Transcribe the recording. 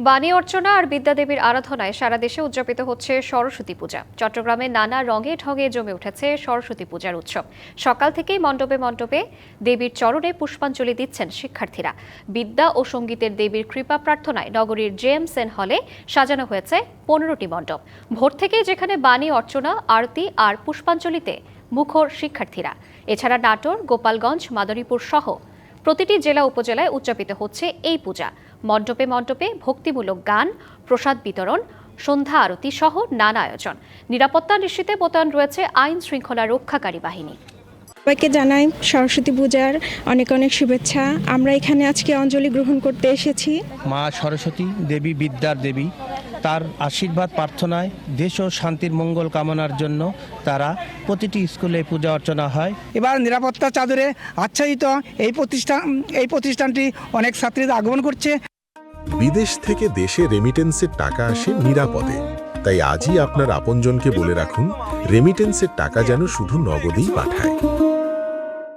বাণী অর্চনা আর বিদ্যাদেবীর আরাধনায় সারা দেশে উদযাপিত হচ্ছে সরস্বতী পূজা। চট্টগ্রামে নানা রঙে ঢঙে জমে উঠেছে সরস্বতী পূজার উৎসব। সকাল থেকেই মণ্ডপে মণ্ডপে দেবীর চরণে পুষ্পাঞ্জলি দিচ্ছেন শিক্ষার্থীরা। বিদ্যা ও সঙ্গীতের দেবীর কৃপা প্রার্থনায় নগরীর জেএমসএন হলে সাজানো হয়েছে 15টি মণ্ডপ। ভোর থেকেই যেখানে বাণী অর্চনা, আরতি আর পুষ্পাঞ্জলিতে মুখর শিক্ষার্থীরা। এছাড়া নাটোর, গোপালগঞ্জ, মাদারীপুর সহ প্রতিটি জেলা উপজেলায় উদযাপিত হচ্ছে এই পূজা। মণ্ডপে মণ্ডপে ভক্তিমূলক গান, প্রসাদ বিতরণ, সন্ধ্যা আরতি সহ নানা আয়োজন। নিরাপত্তা নিশ্চিতে মোতায়েন রয়েছে আইন শৃঙ্খলা রক্ষাকারী বাহিনী। সবাইকে জানাই সরস্বতী পূজার অনেক অনেক শুভেচ্ছা। আমরা এখানে আজকে অঞ্জলি গ্রহণ করতে এসেছি। মা সরস্বতী দেবী বিদ্যার দেবী, তার আশীর্বাদ প্রার্থনায় দেশ ও শান্তির মঙ্গল কামনার জন্য তারা প্রতিটি স্কুলে পূজা অর্চনা হয়। এবার নিরাপত্তা চাদরে আচ্ছাদিত এই প্রতিষ্ঠানটি অনেক ছাত্রীদের আগমন করছে। বিদেশ থেকে দেশে রেমিটেন্সের টাকা আসে নিরাপদে। তাই আজই আপনার আপনজনকে বলে রাখুন, রেমিটেন্সের টাকা যেন শুধু নগদেই পাঠায়।